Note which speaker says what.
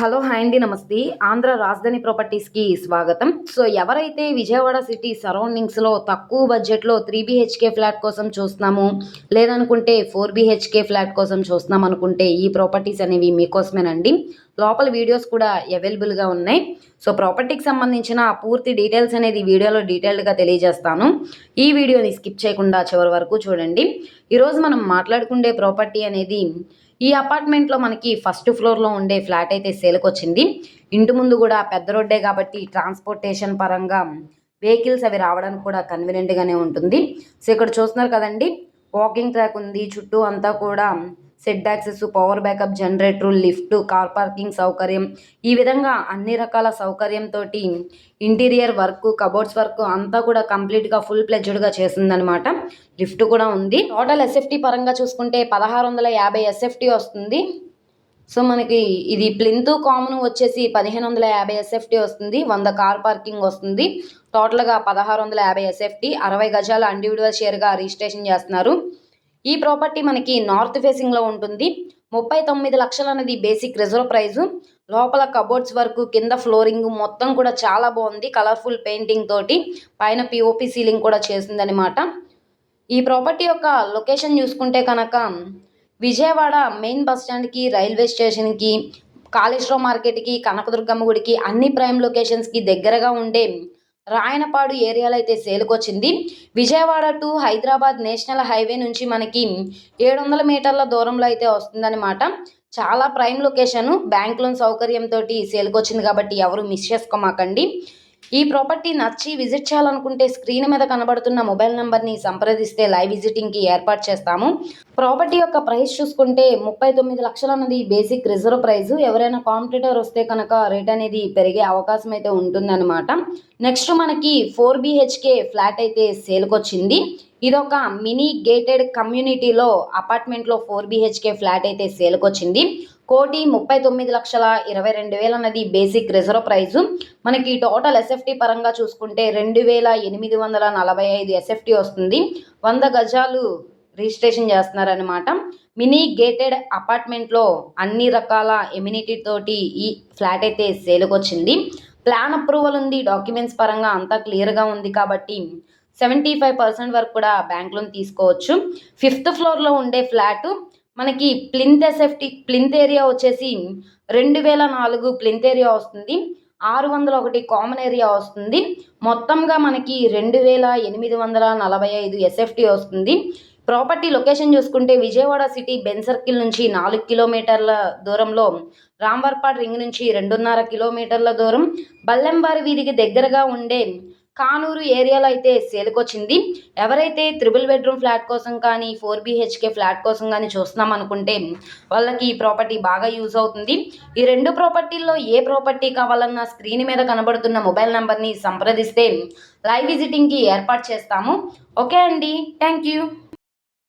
Speaker 1: Hello hi అండి, నమస్తే. ఆంధ్ర రాజధాని ప్రాపర్టీస్కి స్వాగతం. సో ఎవరైతే విజయవాడ సిటీ సరౌండింగ్స్లో తక్కువ బడ్జెట్లో 3 BHK ఫ్లాట్ కోసం చూస్తున్నాము, లేదనుకుంటే 4 BHK ఫ్లాట్ కోసం చూస్తున్నాం అనుకుంటే ఈ ప్రాపర్టీస్ అనేవి మీకోసమేనండి. లోపల వీడియోస్ కూడా అవైలబుల్గా ఉన్నాయి. సో ప్రాపర్టీకి సంబంధించిన పూర్తి డీటెయిల్స్ అనేది వీడియోలో డీటెయిల్డ్గా తెలియజేస్తాను. ఈ వీడియోని స్కిప్ చేయకుండా చివరి వరకు చూడండి. ఈరోజు మనం మాట్లాడుకునే ప్రాపర్టీ అనేది ఈ అపార్ట్మెంట్లో మనకి ఫస్ట్ ఫ్లోర్లో ఉండే ఫ్లాట్ అయితే సేల్కి వచ్చింది. ఇంటి ముందు కూడా పెద్ద రోడ్డే కాబట్టి ట్రాన్స్పోర్టేషన్ పరంగా వెహికల్స్ అవి రావడానికి కూడా కన్వీనియంట్గానే ఉంటుంది. సో ఇక్కడ చూస్తున్నారు కదండి, వాకింగ్ ట్రాక్ ఉంది, చుట్టూ అంతా కూడా set access, power backup generator, lift, car parking సౌకర్యం, ఈ విధంగా అన్ని రకాల సౌకర్యంతో ఇంటీరియర్ వర్క్, కబోర్డ్స్ వర్క్ అంతా కూడా కంప్లీట్గా ఫుల్ ప్లెడ్జ్డ్గా చేసిందనమాట. లిఫ్ట్ కూడా ఉంది. టోటల్ ఎస్ఎఫ్టీ పరంగా చూసుకుంటే 1650 ఎస్ఎఫ్టీ వస్తుంది. సో మనకి ఇది ప్లింత్ కామన్ వచ్చేసి 1550 ఎస్ఎఫ్టీ వస్తుంది. 100 కార్ పార్కింగ్ వస్తుంది. టోటల్గా 1650 ఎస్ఎఫ్టీ, 60 గజాల ఇండివిజువల్ షేర్గా రిజిస్ట్రేషన్ చేస్తున్నారు. ఈ ప్రాపర్టీ మనకి నార్త్ ఫేసింగ్లో ఉంటుంది. 39 లక్షలు అనేది బేసిక్ రిజర్వ్ ప్రైజు. లోపల కబోర్డ్స్ వరకు, కింద ఫ్లోరింగ్ మొత్తం కూడా చాలా బాగుంది. కలర్ఫుల్ పెయింటింగ్ తోటి పైన పిఓపి సీలింగ్ కూడా చేసిందనమాట. ఈ ప్రాపర్టీ యొక్క లొకేషన్ చూసుకుంటే కనుక విజయవాడ మెయిన్ బస్ స్టాండ్కి, రైల్వే స్టేషన్కి, కాళేశ్వరం మార్కెట్కి, కనకదుర్గమ్మ గుడికి అన్ని ప్రైమ్ లొకేషన్స్కి దగ్గరగా ఉండే రాయనపాడు ఏరియాలో అయితే సేల్కొచ్చింది. Vijayawada to Hyderabad national highway నుంచి మనకి 700 మీటర్ల దూరంలో అయితే వస్తుందన్నమాట. చాలా ప్రైమ్ లొకేషను. బ్యాంక్ లోన్ సౌకర్యంతో సేల్కొచ్చింది కాబట్టి ఎవరు మిస్ చేసుకోమాకండి. ఈ ప్రాపర్టీ నచ్చి విజిట్ చేయాలనుకుంటే స్క్రీన్ మీద కనబడుతున్న మొబైల్ నెంబర్ని సంప్రదిస్తే లైవ్ విజిటింగ్కి ఏర్పాటు చేస్తాము. ప్రాపర్టీ యొక్క ప్రైస్ చూసుకుంటే 39 లక్షలు అన్నది బేసిక్ రిజర్వ్ ప్రైస్. ఎవరైనా కాంపిటీటర్ వస్తే కనుక రేట్ అనేది పెరిగే అవకాశం అయితే ఉంటుందన్నమాట. నెక్స్ట్ మనకి 4 BHK ఫ్లాట్ అయితే సేల్కొచ్చింది. ఇదొక మినీ గేటెడ్ కమ్యూనిటీలో అపార్ట్మెంట్లో 4 BHK ఫ్లాట్ అయితే సేల్కొచ్చింది. 1,39,22,000 అన్నది బేసిక్ రిజర్వ్ ప్రైజు. మనకి టోటల్ ఎస్ఎఫ్టీ పరంగా చూసుకుంటే 2,845 ఎస్ఎఫ్టీ వస్తుంది. 100 గజాలు రిజిస్ట్రేషన్ చేస్తున్నారనమాట. మినీ గేటెడ్ అపార్ట్మెంట్లో అన్ని రకాల ఎమ్యూనిటీ తోటి ఈ ఫ్లాట్ అయితే సేల్కొచ్చింది. ప్లాన్ అప్రూవల్ ఉంది. డాక్యుమెంట్స్ పరంగా అంతా క్లియర్గా ఉంది కాబట్టి 75% వరకు కూడా బ్యాంక్ లోన్ తీసుకోవచ్చు. 5th ఫ్లోర్లో ఉండే ఫ్లాటు మనకి ప్లింత్ ఏరియా వచ్చేసి 2004 ప్లింత్ ఏరియా వస్తుంది. 601 కామన్ ఏరియా వస్తుంది. మొత్తంగా మనకి 2,845 ఎస్ఎఫ్టీ వస్తుంది. ప్రాపర్టీ లొకేషన్ చూసుకుంటే విజయవాడ సిటీ బెన్ సర్కిల్ నుంచి 4 కిలోమీటర్ల దూరంలో, రాంవర్పాడ్ రింగ్ నుంచి 2.5 కిలోమీటర్ల దూరం, బల్లెంవారి వీధికి దగ్గరగా ఉండే కానూరు ఏరియాలో అయితే సేల్కొచ్చింది. ఎవరైతే 3 బెడ్రూమ్ ఫ్లాట్ కోసం కానీ 4 BHK ఫ్లాట్ కోసం కానీ చూస్తున్నాం అనుకుంటే వాళ్ళకి ఈ ప్రాపర్టీ బాగా యూజ్ అవుతుంది. ఈ రెండు ప్రాపర్టీల్లో ఏ ప్రాపర్టీ కావాలన్నా స్క్రీన్ మీద కనబడుతున్న మొబైల్ నెంబర్ని సంప్రదిస్తే లైవ్ విజిటింగ్కి ఏర్పాటు చేస్తాము. ఓకే అండి, థ్యాంక్ యూ.